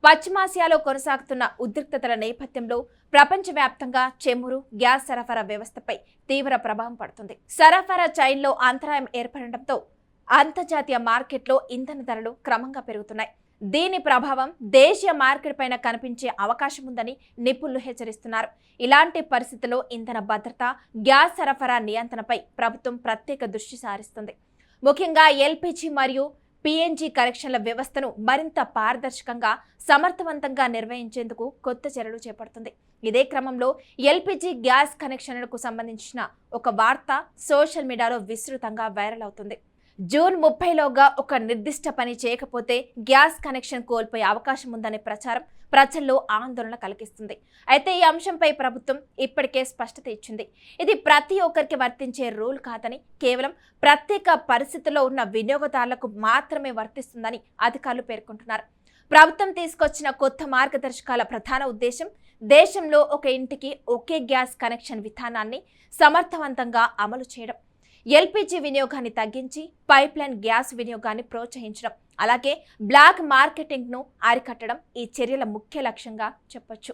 పశ్చిమాసియాలో కొనసాగుతున్న ఉద్రిక్తతల నేపథ్యంలో ప్రపంచవ్యాప్తంగా చెమురు గ్యాస్ సరఫరా వ్యవస్థపై తీవ్ర ప్రభావం పడుతుంది. సరఫరా చైన్లో అంతరాయం ఏర్పడడంతో అంతర్జాతీయ మార్కెట్లో ఇంధన ధరలు క్రమంగా పెరుగుతున్నాయి. దీని ప్రభావం దేశీయ మార్కెట్ పైన కనిపించే అవకాశం ఉందని నిపుణులు హెచ్చరిస్తున్నారు. ఇలాంటి పరిస్థితుల్లో ఇంధన భద్రత, గ్యాస్ సరఫరా నియంత్రణపై ప్రభుత్వం ప్రత్యేక దృష్టి సారిస్తుంది. ముఖ్యంగా ఎల్పీజీ మరియు పీఎన్జీ కనెక్షన్ల వ్యవస్థను మరింత పారదర్శకంగా, సమర్థవంతంగా నిర్వహించేందుకు కొత్త చర్యలు చేపడుతుంది. ఇదే క్రమంలో ఎల్పీజీ గ్యాస్ కనెక్షన్లకు సంబంధించిన ఒక వార్త సోషల్ మీడియాలో విస్తృతంగా వైరల్ అవుతుంది. జూన్ 30లోగా ఒక నిర్దిష్ట పని చేయకపోతే గ్యాస్ కనెక్షన్ కోల్పోయే అవకాశం ఉందనే ప్రచారం ప్రజల్లో ఆందోళన కలిగిస్తుంది. అయితే ఈ అంశంపై ప్రభుత్వం ఇప్పటికే స్పష్టత ఇచ్చింది. ఇది ప్రతి ఒక్కరికి వర్తించే రూల్ కాదని, కేవలం ప్రత్యేక పరిస్థితుల్లో ఉన్న వినియోగదారులకు మాత్రమే వర్తిస్తుందని అధికారులు పేర్కొంటున్నారు. ప్రభుత్వం తీసుకొచ్చిన కొత్త మార్గదర్శకాల ప్రధాన ఉద్దేశం దేశంలో ఒక ఇంటికి ఒకే గ్యాస్ కనెక్షన్ విధానాన్ని సమర్థవంతంగా అమలు చేయడం, ఎల్పీజీ వినియోగాన్ని తగ్గించి పైప్లైన్ గ్యాస్ వినియోగాన్ని ప్రోత్సహించడం, అలాగే బ్లాక్ మార్కెటింగ్ను అరికట్టడం ఈ చర్యల ముఖ్య లక్ష్యంగా చెప్పొచ్చు.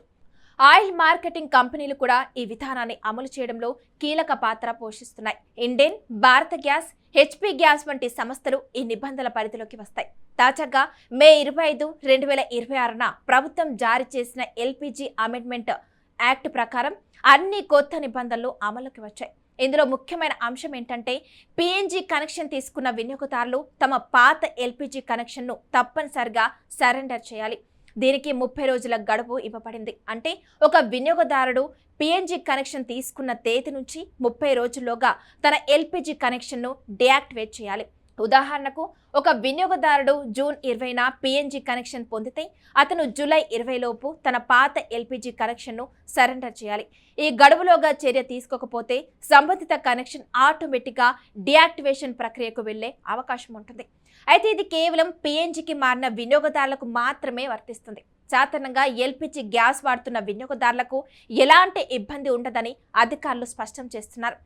ఆయిల్ మార్కెటింగ్ కంపెనీలు కూడా ఈ విధానాన్ని అమలు చేయడంలో కీలక పాత్ర పోషిస్తున్నాయి. ఇండేన్, భారత గ్యాస్, హెచ్పీ గ్యాస్ వంటి సంస్థలు ఈ నిబంధనల పరిధిలోకి వస్తాయి. తాజాగా మే 25, 2026న ప్రభుత్వం జారీ చేసిన ఎల్పీజీ అమెండ్మెంట్ యాక్ట్ ప్రకారం అన్ని కొత్త నిబంధనలు అమలుకి వచ్చాయి. ఇందులో ముఖ్యమైన అంశం ఏంటంటే, పీఎన్జీ కనెక్షన్ తీసుకున్న వినియోగదారులు తమ పాత ఎల్పీజీ కనెక్షన్ను తప్పనిసరిగా సరెండర్ చేయాలి. దీనికి 30 రోజుల గడువు ఇవ్వబడింది. అంటే ఒక వినియోగదారుడు పీఎన్జీ కనెక్షన్ తీసుకున్న తేదీ నుంచి 30 రోజుల్లోగా తన ఎల్పీజీ కనెక్షన్ను డీయాక్టివేట్ చేయాలి. ఉదాహరణకు, ఒక వినియోగదారుడు జూన్ 20న పీఎన్జీ కనెక్షన్ పొందితే అతను జూలై 20 లోపు తన పాత ఎల్పీజీ కనెక్షన్ను సరెండర్ చేయాలి. ఈ గడువులోగా చర్య తీసుకోకపోతే సంబంధిత కనెక్షన్ ఆటోమేటిక్గా డీయాక్టివేషన్ ప్రక్రియకు వెళ్లే అవకాశం ఉంటుంది. అయితే ఇది కేవలం పీఎన్జీకి మారిన వినియోగదారులకు మాత్రమే వర్తిస్తుంది. సాధారణంగా ఎల్పీజీ గ్యాస్ వాడుతున్న వినియోగదారులకు ఎలాంటి ఇబ్బంది ఉండదని అధికారులు స్పష్టం చేస్తున్నారు.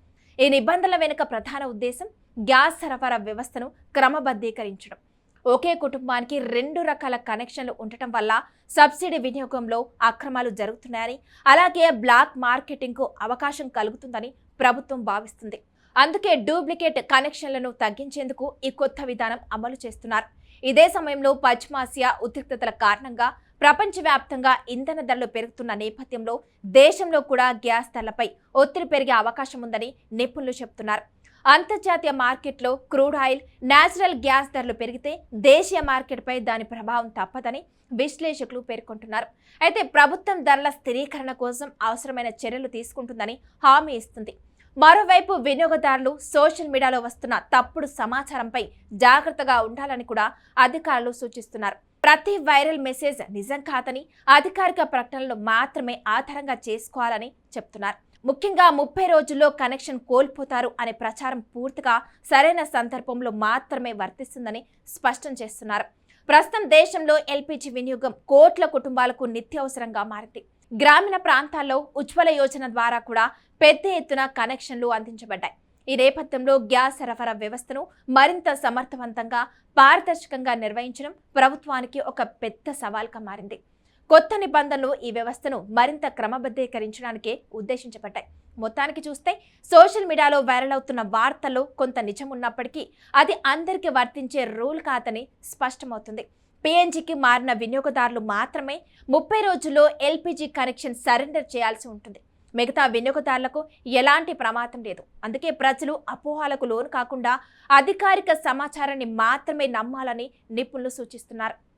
ఈ నిబంధనల వెనుక ప్రధాన ఉద్దేశం గ్యాస్ సరఫరా వ్యవస్థను క్రమబద్ధీకరించడం. ఒకే కుటుంబానికి 2 రకాల కనెక్షన్లు ఉండటం వల్ల సబ్సిడీ వినియోగంలో అక్రమాలు జరుగుతున్నాయని, అలాగే బ్లాక్ మార్కెటింగ్కు అవకాశం కలుగుతుందని ప్రభుత్వం భావిస్తుంది. అందుకే డూప్లికేట్ కనెక్షన్లను తగ్గించేందుకు ఈ కొత్త విధానం అమలు చేస్తున్నారు. ఇదే సమయంలో పశ్చిమాసియా ఉద్రిక్తతల కారణంగా ప్రపంచవ్యాప్తంగా ఇంధన ధరలు పెరుగుతున్న నేపథ్యంలో దేశంలో కూడా గ్యాస్ ధరలపై ఒత్తిడి పెరిగే అవకాశం ఉందని నిపుణులు చెబుతున్నారు. అంతర్జాతీయ మార్కెట్లో క్రూడ్ ఆయిల్, నేచురల్ గ్యాస్ ధరలు పెరిగితే దేశీయ మార్కెట్పై దాని ప్రభావం తప్పదని విశ్లేషకులు పేర్కొంటున్నారు. అయితే ప్రభుత్వం ధరల స్థిరీకరణ కోసం అవసరమైన చర్యలు తీసుకుంటుందని హామీ ఇస్తుంది. మరోవైపు వినియోగదారులు సోషల్ మీడియాలో వస్తున్న తప్పుడు సమాచారంపై జాగ్రత్తగా ఉండాలని కూడా అధికారులు సూచిస్తున్నారు. ప్రతి వైరల్ మెసేజ్ నిజం కాదని, అధికారిక ప్రకటనలు మాత్రమే ఆధారంగా చేసుకోవాలని చెప్తున్నారు. ముఖ్యంగా 30 రోజుల్లో కనెక్షన్ కోల్పోతారు అనే ప్రచారం పూర్తిగా సరైన సందర్భంలో మాత్రమే వర్తిస్తుందని స్పష్టం చేస్తున్నారు. ప్రస్తుతం దేశంలో ఎల్పీజీ వినియోగం కోట్ల కుటుంబాలకు నిత్యావసరంగా మారింది. గ్రామీణ ప్రాంతాల్లో ఉజ్వల యోజన ద్వారా కూడా పెద్ద ఎత్తున కనెక్షన్లు అందించబడ్డాయి. ఈ నేపథ్యంలో గ్యాస్ సరఫరా వ్యవస్థను మరింత సమర్థవంతంగా, పారదర్శకంగా నిర్వహించడం ప్రభుత్వానికి ఒక పెద్ద సవాల్గా మారింది. కొత్త నిబంధనలు ఈ వ్యవస్థను మరింత క్రమబద్ధీకరించడానికే ఉద్దేశించబడ్డాయి. మొత్తానికి చూస్తే సోషల్ మీడియాలో వైరల్ అవుతున్న వార్తల్లో కొంత నిజం ఉన్నప్పటికీ అది అందరికీ వర్తించే రూల్ కాదని స్పష్టమవుతుంది. పీఎన్జీకి మారిన వినియోగదారులు మాత్రమే 30 రోజుల్లో ఎల్పీజీ కనెక్షన్ సరెండర్ చేయాల్సి ఉంటుంది. మిగతా వినియోగదారులకు ఎలాంటి ప్రమాదం లేదు. అందుకే ప్రజలు అపోహలకు లోను కాకుండా అధికారిక సమాచారాన్ని మాత్రమే నమ్మాలని నిపుణులు సూచిస్తున్నారు.